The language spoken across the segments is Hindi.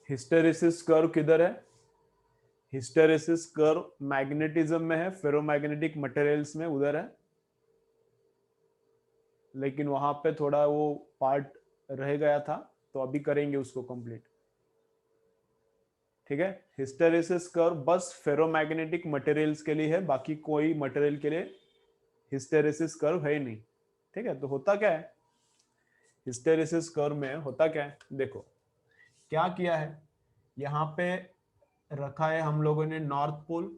हिस्टेरेसिस कर्व किधर है? हिस्टेरेसिस कर्व मैग्नेटिज्म में है, फेरोमैग्नेटिक मटेरियल्स में उधर है, लेकिन वहां पे थोड़ा वो पार्ट रह गया था, तो अभी करेंगे उसको कंप्लीट। ठीक है, हिस्टेरेसिस कर्व बस फेरोमैग्नेटिक मटेरियल्स के लिए है, बाकी कोई मटेरियल के लिए हिस्टेरेसिस कर्व है नहीं। ठीक है, तो होता क्या है हिस्टेरेसिस कर्व में? होता क्या है देखो, क्या किया है, यहां पे रखा है हम लोगों ने नॉर्थ पोल,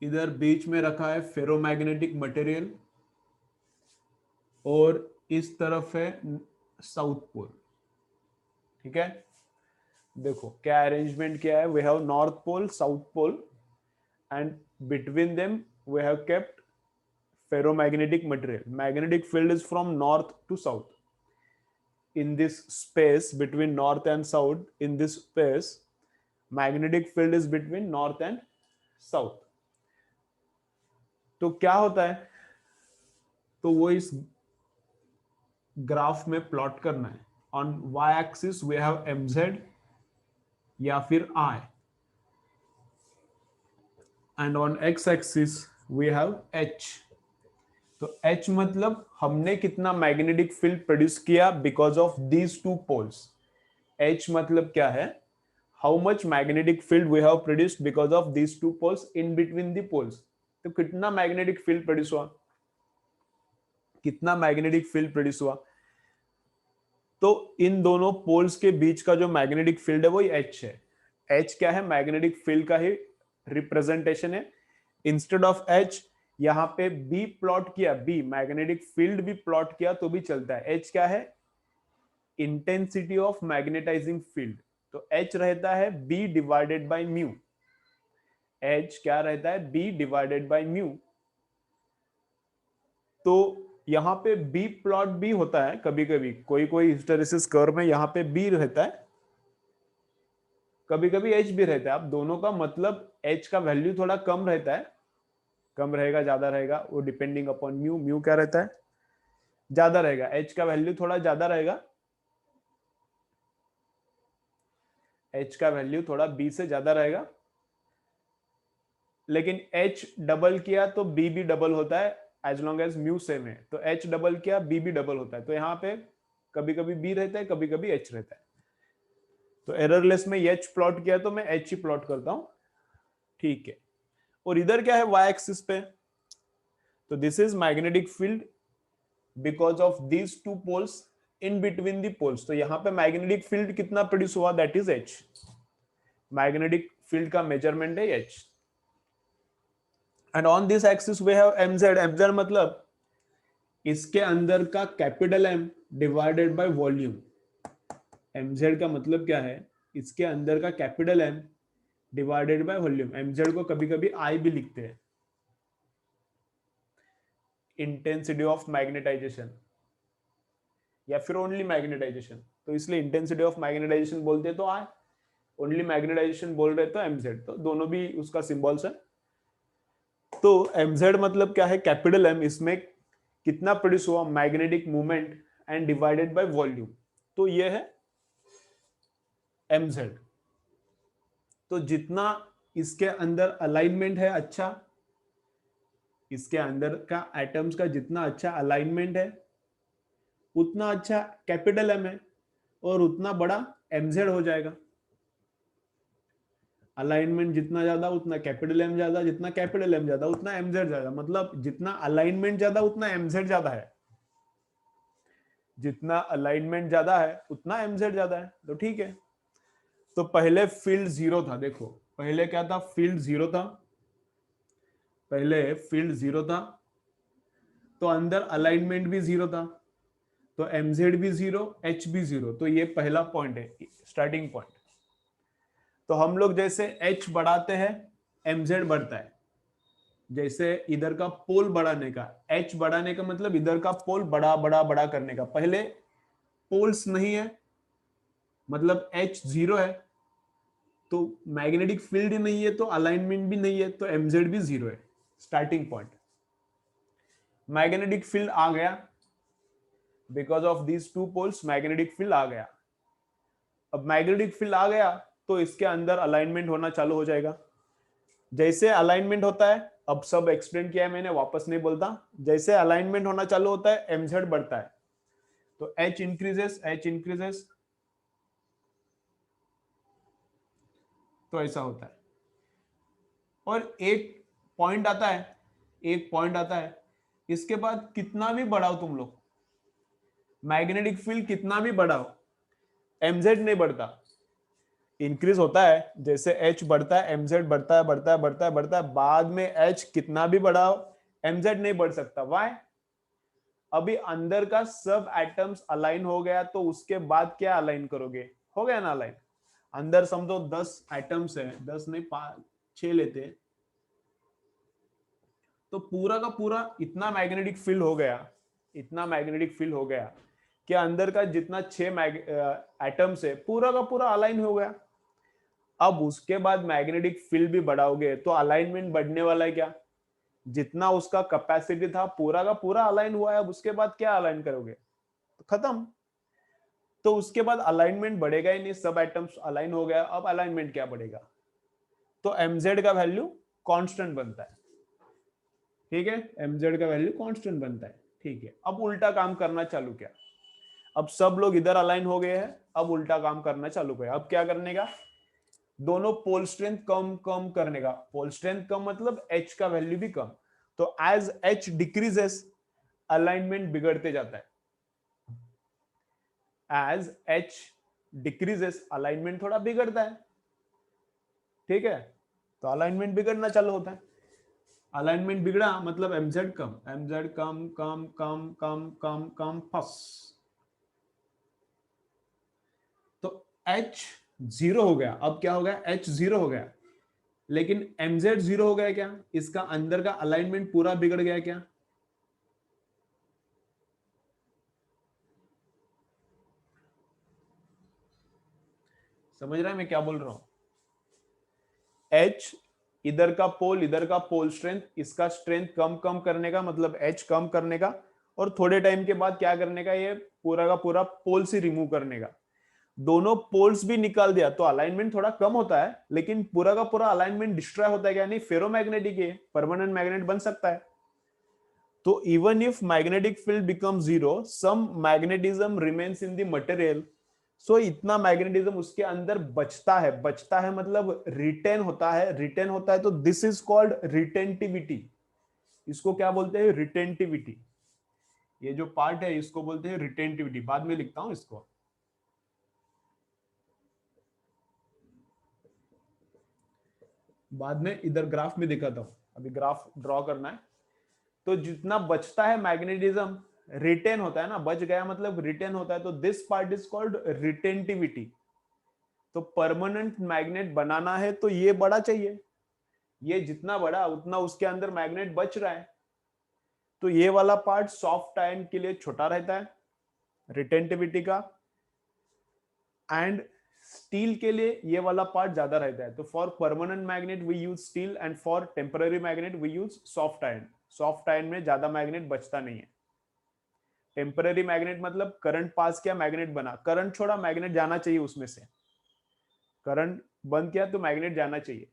इधर बीच में रखा है फेरोमैग्नेटिक मटेरियल, और इस तरफ है साउथ पोल। ठीक है, देखो क्या अरेंजमेंट किया है, we have north pole, south pole, and between them we have kept ferromagnetic material. Magnetic field is from north to south. In this space between north and south, in this space, magnetic field is between north and south. तो क्या होता है, तो वो इस ग्राफ में प्लॉट करना है। On y axis we have mz या फिर I, and on x axis we have h। तो H मतलब हमने कितना मैग्नेटिक फील्ड प्रोड्यूस किया because of these two poles. H मतलब क्या है, how much magnetic field we have produced because of these two poles in between the poles. तो कितना मैग्नेटिक फील्ड प्रोड्यूस हुआ, कितना मैग्नेटिक फील्ड प्रोड्यूस हुआ, तो इन दोनों पोल्स के बीच का जो मैग्नेटिक फील्ड है वही H है। H क्या है, मैग्नेटिक फील्ड का ही रिप्रेजेंटेशन है। इंस्टेड ऑफ H यहां पे B प्लॉट किया, B मैग्नेटिक फील्ड भी प्लॉट किया तो भी चलता है। H क्या है, इंटेंसिटी ऑफ मैग्नेटाइजिंग फील्ड। तो H रहता है B divided by mu. H क्या रहता है, B डिवाइडेड बाय म्यू। तो यहां पे B प्लॉट भी होता है कभी कभी, कोई कोई हिस्टेरेसिस कर्व में यहां पे B रहता है, कभी कभी H भी रहता है। अब दोनों का मतलब H का वैल्यू थोड़ा कम रहता है, कम रहेगा ज्यादा रहेगा, वो डिपेंडिंग अपॉन म्यू। म्यू क्या रहता है, ज्यादा रहेगा, H का वैल्यू थोड़ा ज्यादा रहेगा, H का वैल्यू थोड़ा B से ज्यादा रहेगा। लेकिन H डबल किया तो B भी डबल होता है, as long as mu same है। तो H डबल किया B भी डबल होता है। तो यहाँ पे कभी कभी B रहता है, कभी कभी H रहता है। तो एररलेस में H प्लॉट किया तो मैं H ही प्लॉट करता हूं। ठीक है, और इधर क्या है y एक्सिस पे, तो this is magnetic field because of these two poles in between the poles. तो यहां पे मैग्नेटिक फील्ड कितना प्रोड्यूस हुआ, that is H। Magnetic field का मेजरमेंट है H। And on this axis we have mz। mz मतलब इसके अंदर का capital M divided by volume. mz का मतलब क्या है, इसके अंदर का capital M divided by volume. mz को कभी कभी I भी लिखते हैं, इंटेंसिटी ऑफ मैग्नेटाइजेशन या फिर ओनली मैग्नेटाइजेशन। तो इसलिए इंटेंसिटी ऑफ मैग्नेटाइजेशन बोलते हैं तो I, ओनली मैग्नेटाइजेशन बोल रहे तो mz। तो दोनों भी उसका सिंबल्स है। तो mz मतलब क्या है, कैपिटल M, इसमें कितना प्रोड्यूस हुआ magnetic movement and divided by volume. तो ये है mz। तो जितना इसके अंदर अलाइनमेंट है अच्छा, इसके अंदर का एटम्स का जितना अच्छा अलाइनमेंट है उतना अच्छा कैपिटल M है, और उतना बड़ा mz हो जाएगा। अलाइनमेंट जितना ज्यादा उतना कैपिटल M ज्यादा, जितना कैपिटल M ज्यादा उतना mz ज्यादा। मतलब जितना अलाइनमेंट ज्यादा उतना mz ज्यादा है, जितना अलाइनमेंट ज्यादा है उतना mz ज्यादा है। तो ठीक है, तो पहले फील्ड जीरो था, देखो पहले क्या था, फील्ड जीरो था, पहले फील्ड जीरो था, तो अंदर अलाइनमेंट भी जीरो था, तो mz भी जीरो, h भी जीरो। तो ये पहला पॉइंट है, स्टार्टिंग पॉइंट। तो हम लोग जैसे h बढ़ाते हैं mz बढ़ता है, जैसे इधर का पोल बढ़ाने का, h बढ़ाने का मतलब इधर का पोल बड़ा बड़ा बड़ा करने का। पहले पोल्स नहीं है, मतलब h जीरो है, तो मैग्नेटिक फील्ड ही नहीं है, तो अलाइनमेंट भी नहीं है, तो mz भी जीरो है, स्टार्टिंग पॉइंट। मैग्नेटिक फील्ड आ गया, because of these two poles magnetic field आ गया। अब मैग्नेटिक फील्ड आ गया तो इसके अंदर अलाइनमेंट होना चालू हो जाएगा। जैसे अलाइनमेंट होता है, अब सब एक्सप्लेन किया है मैंने, वापस नहीं बोलता। जैसे अलाइनमेंट होना चालू होता है mz बढ़ता है, तो h इंक्रीजेस, तो ऐसा होता है। और एक पॉइंट आता है, इसके बाद कितना भी बढ़ाओ तुम लोग, मैग्नेटिक फील्ड कितना भी बढ़ाओ, mz नहीं बढ़ता, इंक्रीज होता है। जैसे h बढ़ता है mz बढ़ता है, बाद में h कितना भी बढ़ाओ mz नहीं बढ़ सकता। व्हाई? अभी अंदर का सब एटम्स अलाइन हो गया, तो उसके बाद क्या अलाइन करोगे, हो गया ना अलाइन। अंदर समझो 10 एटम्स है, 10 नहीं 6 लेते, तो पूरा का पूरा इतना मैग्नेटिक फील्ड हो गया, इतना मैग्नेटिक फील्ड हो गया कि अंदर का जितना 6 एटम्स है पूरा का पूरा अलाइन हो गया। अब उसके बाद मैग्नेटिक फील्ड भी बढ़ाओगे तो अलाइनमेंट बढ़ने वाला है क्या, जितना उसका कैपेसिटी था पूरा का पूरा अलाइन हुआ है। अब उसके बाद क्या अलाइन करोगे, तो खत्म। तो उसके बाद अलाइनमेंट बढ़ेगा ही नहीं, सब एटम्स अलाइन हो गया, अब अलाइनमेंट क्या बढ़ेगा, तो mz का वैल्यू कांस्टेंट बनता है। ठीक है, mz का वैल्यू कांस्टेंट बनता है। ठीक है, अब उल्टा काम करना चालू किया, अब सब लोग इधर अलाइन हो गए हैं, अब उल्टा काम करना चालू किया। अब क्या करने का, दोनों पोल स्ट्रेंथ कम कम करने का। पोल स्ट्रेंथ कम मतलब h का वैल्यू भी कम, तो एज h डिक्रीजेस अलाइनमेंट बिगड़ते जाता है। एज h डिक्रीजेस अलाइनमेंट थोड़ा बिगड़ता है। ठीक है, तो अलाइनमेंट बिगड़ना चालू होता है। अलाइनमेंट बिगड़ा मतलब mz कम, mz कम कम कम कम कम कम फस, तो h जीरो हो गया। अब क्या हो गया, h जीरो हो गया, लेकिन mz जीरो हो गया क्या, इसका अंदर का अलाइनमेंट पूरा बिगड़ गया क्या। समझ रहा है मैं क्या बोल रहा हूं। h इधर का पोल स्ट्रेंथ, इसका स्ट्रेंथ कम कम करने का मतलब h कम करने का, और थोड़े टाइम के बाद क्या करने का, ये पूरा का पूरा पोल से रिमूव करने का। दोनों पोल्स भी निकाल दिया तो अलाइनमेंट थोड़ा कम होता है, लेकिन पूरा का पूरा अलाइनमेंट डिस्ट्रॉय होता है क्या, नहीं, फेरोमैग्नेटिक है, परमानेंट मैग्नेट बन सकता है। तो even if magnetic field become zero, some magnetism remains in the material. So इतना मैग्नेटिज्म उसके अंदर बचता है मतलब रिटेन होता है, रिटेन होता है, तो दिस इज कॉल्ड रिटेंटिविटी। इसको क्या बोलते हैं, रिटेंटिविटी। ये जो पार्ट है इसको बोलते हैं रिटेंटिविटी, बाद में लिखता हूं इसको। बाद में इधर ग्राफ में दिखाता हूं, अभी ग्राफ ड्रॉ करना है। तो जितना बचता है मैग्नेटिज्म, रिटेन होता है ना, बच गया मतलब रिटेन होता है, तो this part is called retentivity. तो परमानेंट मैग्नेट बनाना है तो ये बड़ा चाहिए, ये जितना बड़ा उतना उसके अंदर मैग्नेट बच रहा है। तो ये वाला पार्ट सॉफ्ट आयन के लिए छोटा रहता है रिटेंटिविटी का, एंड स्टील के लिए ये वाला पार्ट ज्यादा रहता है। तो for permanent magnet we use steel, and for temporary magnet we use soft iron. Soft iron में ज्यादा मैग्नेट बचता नहीं है। टेम्पररी मैग्नेट मतलब करंट पास किया मैग्नेट बना, करंट छोड़ा मैग्नेट जाना चाहिए उसमें से, करंट बंद किया तो मैग्नेट जाना चाहिए,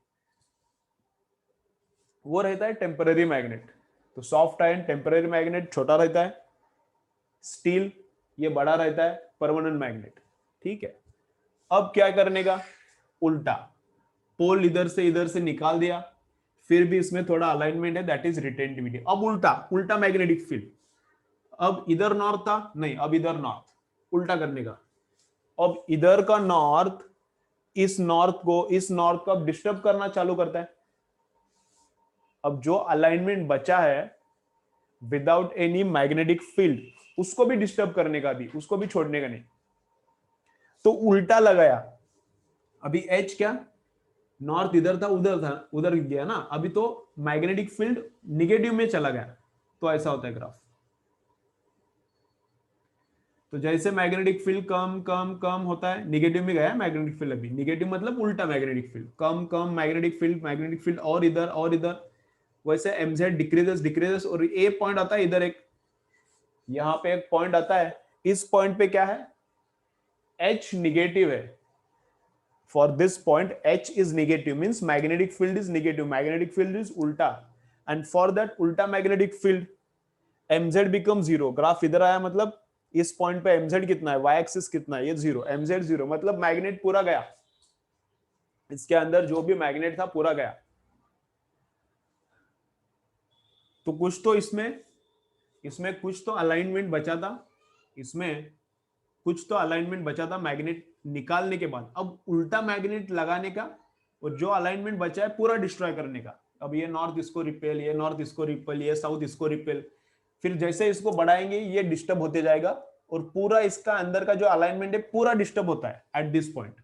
वो रहता है टेम्पररी मैग्नेट। तो सॉफ्ट आयन टेम्पररी मैग्नेट छोटा रहता है, स्टील ये बड़ा रहता है परमानेंट मैग्नेट। ठीक है, अब क्या करने का, उल्टा पोल इधर से निकाल दिया, फिर भी इसमें थोड़ा अलाइनमेंट है, दैट इज रिटेंटिविटी। अब उल्टा उल्टा मैग्नेटिक फील्ड, अब इधर नॉर्थ था नहीं, अब इधर नॉर्थ, उल्टा करने का। अब इधर का नॉर्थ इस नॉर्थ को अब डिस्टर्ब करना चालू करता है। अब जो अलाइनमेंट बचा है विदाउट एनी मैग्नेटिक फील्ड, उसको भी डिस्टर्ब करने का भी, उसको भी छोड़ने का नहीं, तो उल्टा लगाया। अभी एच क्या, नॉर्थ इधर था उधर गया ना, अभी तो मैग्नेटिक फील्ड निगेटिव में चला गया, तो ऐसा होता है ग्राफ। तो जैसे मैग्नेटिक फील्ड कम कम कम होता है, निगेटिव में गया मैग्नेटिक फील्ड, अभी निगेटिव मतलब उल्टा मैग्नेटिक फील्ड, कम कम मैग्नेटिक फील्ड और इधर वैसे mz डिक्रीजेस डिक्रीजेस, और ए पॉइंट आता है इधर, एक यहां पे एक पॉइंट आता है, इस पॉइंट पे क्या है, h निगेटिव है, for this point H is negative, means magnetic field is negative, magnetic field is ulta, and for that ulta magnetic field mz becomes 0. Graph इधर आया, मतलब इस पॉइंट पे mz कितना है, y एक्सिस कितना है, ये 0, mz 0, मतलब मैग्नेट पूरा गया, इसके अंदर जो भी मैग्नेट था पूरा गया। तो कुछ तो इसमें कुछ तो अलाइनमेंट बचा था, इसमें कुछ तो अलाइनमेंट बचा था मैग्नेट निकालने के बाद। अब उल्टा मैग्नेट लगाने का और जो अलाइनमेंट बचा है पूरा डिस्ट्रॉय करने का। अब ये नॉर्थ इसको रिपेल, ये नॉर्थ इसको रिपेल, ये साउथ इसको रिपेल, फिर जैसे इसको बढ़ाएंगे ये डिस्टर्ब होते जाएगा और पूरा इसका अंदर का जो अलाइनमेंट है पूरा डिस्टर्ब होता है एट दिस पॉइंट।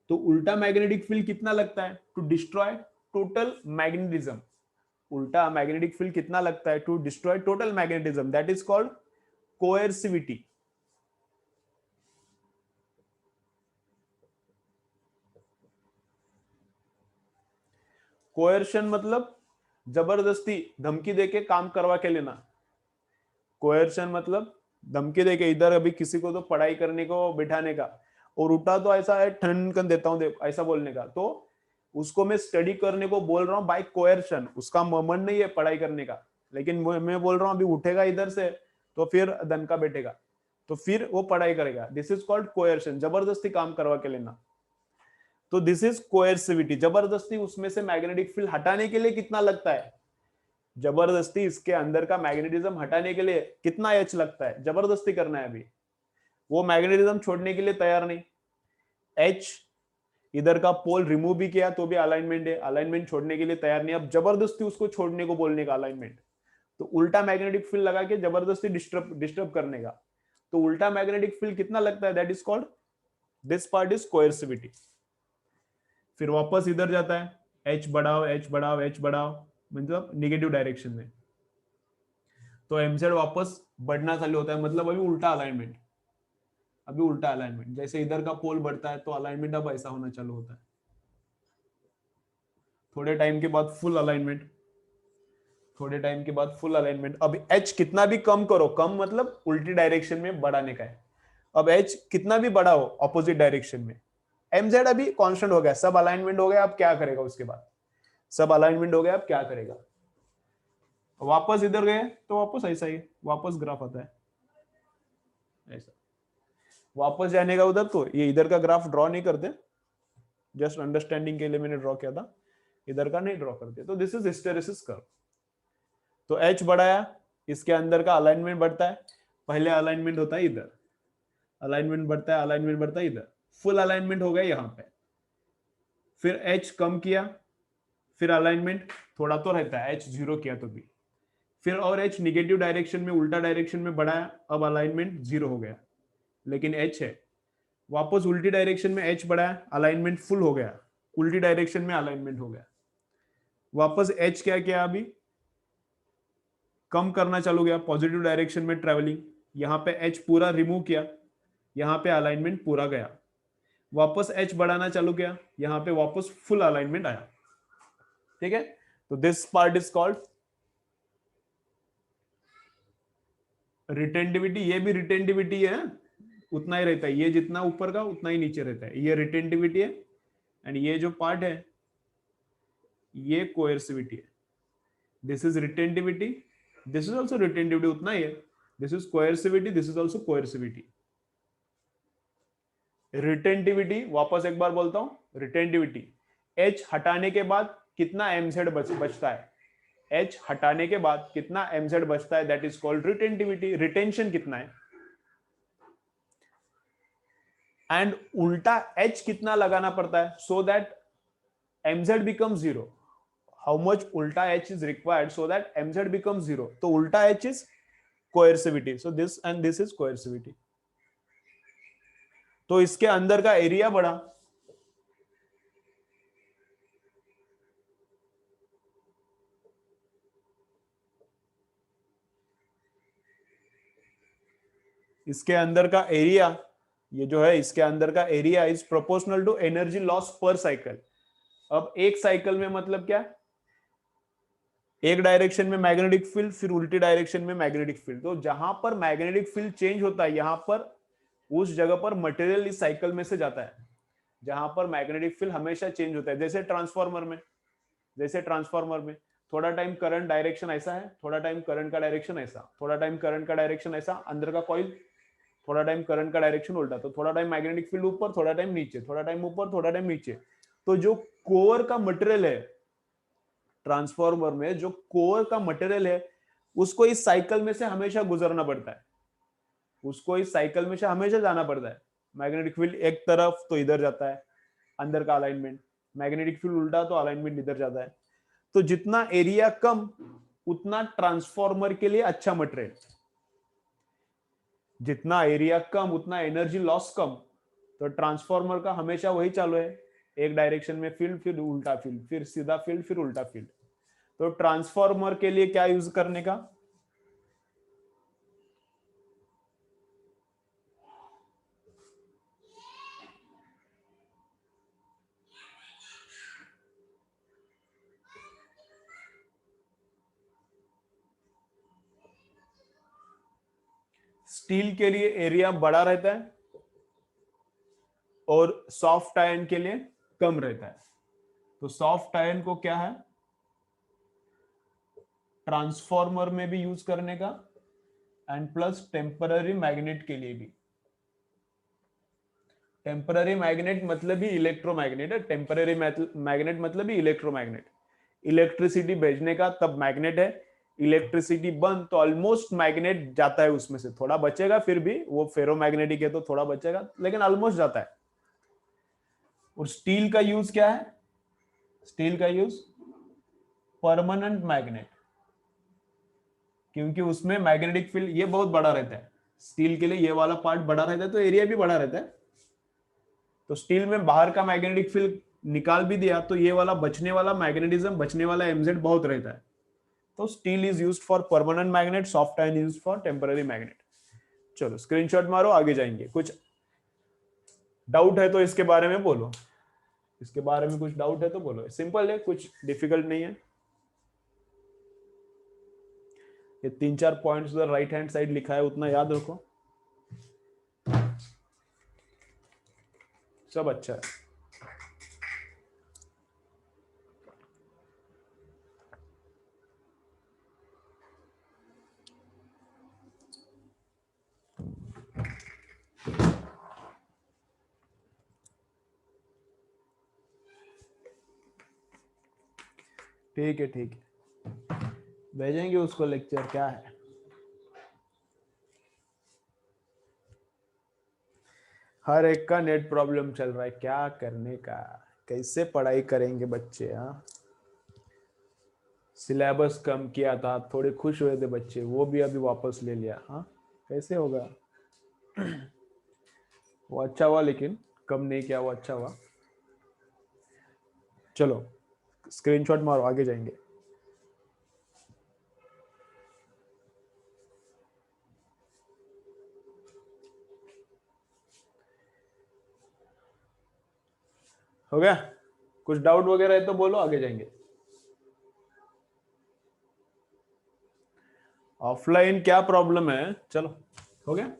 तो उल्टा मैग्नेटिक फील्ड कितना लगता है टू डिस्ट्रॉय टोटल मैग्नेटिज्म, उल्टा मैग्नेटिक फील्ड कितना लगता है to destroy total magnetism, that is called coercivity. Coercion मतलब जबरदस्ती धमकी देके काम करवा के लेना। कोएर्शन मतलब धमकी देके, इधर अभी किसी को तो पढ़ाई करने को बिठाने का और उठा तो ऐसा है ठन कर देता हूं ऐसा बोलने का, तो उसको मैं स्टडी करने को बोल रहा हूं बाय कोएर्शन, उसका मन नहीं है पढ़ाई करने का, लेकिन मैं बोल रहा हूं अभी उठेगा इधर से तो फिर दनका बैठेगा तो फिर वो पढ़ाई करेगा। दिस इज कॉल्ड कोएर्शन, जबरदस्ती काम करवा के लेना। तो दिस इज कोएर्सिविटी, जबरदस्ती उसमें से मैग्नेटिक फील्ड हटाने के लिए कितना लगता है, जबरदस्ती इसके अंदर का मैग्नेटिज्म हटाने के लिए कितना एच लगता है, जबरदस्ती करना है। अभी वो मैग्नेटिज्म छोड़ने के लिए तैयार नहीं, एच इधर का पोल रिमूव भी किया तो भी अलाइनमेंट है, अलाइनमेंट छोड़ने के लिए तैयार नहीं, अब जबरदस्ती उसको छोड़ने को बोलने का अलाइनमेंट, तो उल्टा मैग्नेटिक फील्ड लगा के जबरदस्ती डिस्टर्ब करने का। तो उल्टा मैग्नेटिक फील्ड कितना लगता है, that is called, this part is coercivity. फिर वापस इधर जाता है, एच बढ़ाओ एच बढ़ाओ एच बढ़ाओ, मतलब निगेटिव डायरेक्शन में, तो एमजेड वापस बढ़ना चालू होता है, मतलब अभी उल्टा अलाइनमेंट, अभी उल्टा अलाइनमेंट, जैसे इधर का पोल बढ़ता है तो अलाइनमेंट अब ऐसा होना चालू होता है, थोड़े टाइम के बाद फुल अलाइनमेंट, थोड़े टाइम के बाद फुल अलाइनमेंट। अब एच कितना भी कम करो, कम मतलब उल्टी डायरेक्शन में बढ़ाने का है, अब एच कितना भी बढ़ाओ ऑपोजिट डायरेक्शन में, एमजेड अभी कांस्टेंट हो गया, सब अलाइनमेंट हो गया, अब क्या करेगा उसके बाद, सब अलाइनमेंट हो गया, अब क्या करेगा, वापस इधर गए तो वापस ऐसा ही वापस ग्राफ आता है ऐसा, वापस जाने का उधर, तो ये इधर का ग्राफ ड्रॉ नहीं करते, जस्ट अंडरस्टैंडिंग के लिए मैंने ड्रॉ किया था, इधर का नहीं ड्रॉ करते। तो दिस इज हिस्टेरेसिस कर्व। तो एच बढ़ाया, इसके अंदर का अलाइनमेंट बढ़ता है, पहले अलाइनमेंट होता है इधर, अलाइनमेंट बढ़ता है, अलाइनमेंट बढ़ता है इधर, फुल अलाइनमेंट हो गया यहाँ पे, फिर एच कम किया, फिर अलाइनमेंट थोड़ा तो रहता है, एच जीरो किया तो भी, फिर और एच निगेटिव डायरेक्शन में उल्टा डायरेक्शन में बढ़ाया, अब अलाइनमेंट जीरो हो गया, लेकिन एच है, वापस उल्टी डायरेक्शन में एच बढ़ाया, अलाइनमेंट फुल हो गया, उल्टी डायरेक्शन में अलाइनमेंट हो गया, वापस एच क्या किया, अभी कम करना चालू गया, पॉजिटिव डायरेक्शन में ट्रेवलिंग, यहां पे एच पूरा रिमूव किया, यहां पे अलाइनमेंट पूरा गया, वापस एच बढ़ाना चालू किया, यहां पे वापस फुल अलाइनमेंट आया। ठीक है, तो this part is called retentivity, ये भी रिटेंटिविटी है, उतना ही रहता है, ये जितना ऊपर का उतना ही नीचे रहता है, ये रिटेंटिविटी है, एंड ये जो पार्ट है ये कोएर्सिविटी है, this is retentivity, this is also retentivity, उतना ही है, this is coercivity, this is also coercivity. Retentivity वापस एक बार बोलता हूं, रिटेंटिविटी एच हटाने के बाद कितना एमजेड बचता है, एच हटाने के बाद कितना एमजेड बचता है, that is called retentivity, retention कितना है, एंड उल्टा एच कितना लगाना पड़ता है so that mz becomes 0, how much ulta h is required so that mz becomes 0, तो ulta h is coercivity, so this and this is coercivity। तो इसके अंदर का एरिया बढ़ा, इसके अंदर का एरिया, ये जो है इसके अंदर का area is proportional to energy loss per cycle. अब एक साइकिल में मतलब क्या, एक डायरेक्शन में मैग्नेटिक फील्ड, फिर उल्टी डायरेक्शन में मैग्नेटिक फील्ड, तो जहां पर मैग्नेटिक फील्ड चेंज होता है यहां पर उस जगह पर मटेरियल इस साइकिल में से जाता है, जहां पर मैग्नेटिक फील्ड हमेशा चेंज होता है, जैसे ट्रांसफार्मर में थोड़ा टाइम करंट डायरेक्शन ऐसा है, थोड़ा टाइम करंट का डायरेक्शन ऐसा, थोड़ा टाइम करंट का डायरेक्शन ऐसा, अंदर का कॉइल, थोड़ा टाइम करंट का डायरेक्शन उल्टा, तो थोड़ा टाइम मैग्नेटिक फील्ड ऊपर, थोड़ा टाइम नीचे, थोड़ा टाइम ऊपर, थोड़ा टाइम नीचे। तो जो कोर का मटेरियल है ट्रांसफार्मर में, जो कोर का मटेरियल है, उसको इस साइकिल में से हमेशा गुजरना पड़ता है, उसको इस साइकिल में से हमेशा जाना पड़ता है। मैग्नेटिक फील्ड एक तरफ तो इधर जाता है, अंदर का अलाइनमेंट, मैग्नेटिक फील्ड उल्टा तो अलाइनमेंट इधर जाता है। तो जितना एरिया कम उतना ट्रांसफार्मर के लिए अच्छा मटेरियल, जितना एरिया कम उतना एनर्जी लॉस कम। तो ट्रांसफार्मर का हमेशा वही चालू है, एक डायरेक्शन में फील्ड, फिर उल्टा फील्ड, फिर सीधा फील्ड, फिर उल्टा फील्ड। तो ट्रांसफार्मर के लिए क्या यूज करने का, स्टील के लिए एरिया बड़ा रहता है और सॉफ्ट आयरन के लिए कम रहता है। तो सॉफ्ट आयरन को क्या है, ट्रांसफार्मर में भी यूज करने का, एंड प्लस टेम्पररी मैग्नेट के लिए भी। टेम्पररी मैग्नेट मतलब ही इलेक्ट्रोमैग्नेट है, टेम्पररी मैग्नेट मतलब ही इलेक्ट्रोमैग्नेट। इलेक्ट्रिसिटी भेजने का तब मैग्नेट है, इलेक्ट्रिसिटी बंद तो ऑलमोस्ट मैग्नेट जाता है, उसमें से थोड़ा बचेगा, फिर भी वो फेरोमैग्नेटिक है तो थोड़ा बचेगा, लेकिन ऑलमोस्ट जाता है। और स्टील का यूज क्या है, स्टील का यूज परमानेंट मैग्नेट, क्योंकि उसमें मैग्नेटिक फील्ड ये बहुत बड़ा रहता है, स्टील के लिए ये वाला पार्ट बड़ा रहता है तो एरिया भी बड़ा रहता है। तो स्टील में बाहर का मैग्नेटिक फील्ड निकाल भी दिया तो ये वाला बचने वाला मैग्नेटिज्म, बचने वाला एमजेड बहुत रहता है। तो steel is used for permanent magnet, soft iron used for temporary magnet. चलो स्क्रीनशॉट मारो, आगे जाएंगे। कुछ डाउट है तो इसके बारे में बोलो, इसके बारे में कुछ डाउट है तो बोलो, सिंपल है, कुछ डिफिकल्ट नहीं है। ये 3-4 पॉइंट्स उधर राइट हैंड साइड लिखा है, उतना याद रखो, सब अच्छा है। ठीक है ठीक है, भेजेंगे उसको लेक्चर, क्या है। हर एक का नेट प्रॉब्लम चल रहा है, क्या करने का, कैसे पढ़ाई करेंगे बच्चे। हाँ, सिलेबस कम किया था, थोड़े खुश हुए थे बच्चे, वो भी अभी वापस ले लिया। हाँ, कैसे होगा। वो अच्छा हुआ, लेकिन कम नहीं किया, वो अच्छा हुआ। चलो स्क्रीनशॉट मारो, आगे जाएंगे। हो गया, कुछ डाउट वगैरह है तो बोलो, आगे जाएंगे। ऑफलाइन क्या प्रॉब्लम है, चलो हो गया।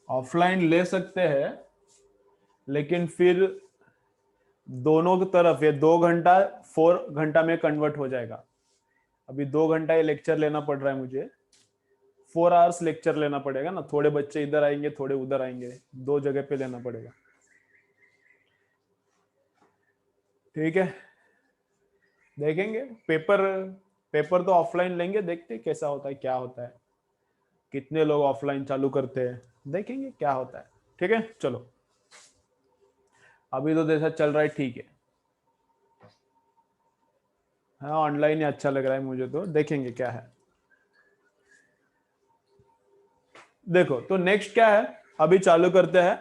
ऑफलाइन ले सकते हैं, लेकिन फिर दोनों की तरफ ये 2 घंटा 4 घंटा में कन्वर्ट हो जाएगा। अभी 2 घंटा ये लेक्चर लेना पड़ रहा है मुझे, 4 आवर्स लेक्चर लेना पड़ेगा ना, थोड़े बच्चे इधर आएंगे थोड़े उधर आएंगे, 2 जगह पे लेना पड़ेगा। ठीक है, देखेंगे पेपर, पेपर तो ऑफलाइन लेंगे, देखते हैं कैसा होता है, क्या होता है, कितने लोग ऑफलाइन चालू करते हैं, देखेंगे क्या होता है। ठीक है, चलो अभी तो जैसा चल रहा है ठीक है। हाँ, ऑनलाइन ही अच्छा लग रहा है मुझे, तो देखेंगे क्या है। देखो तो नेक्स्ट क्या है, अभी चालू करते हैं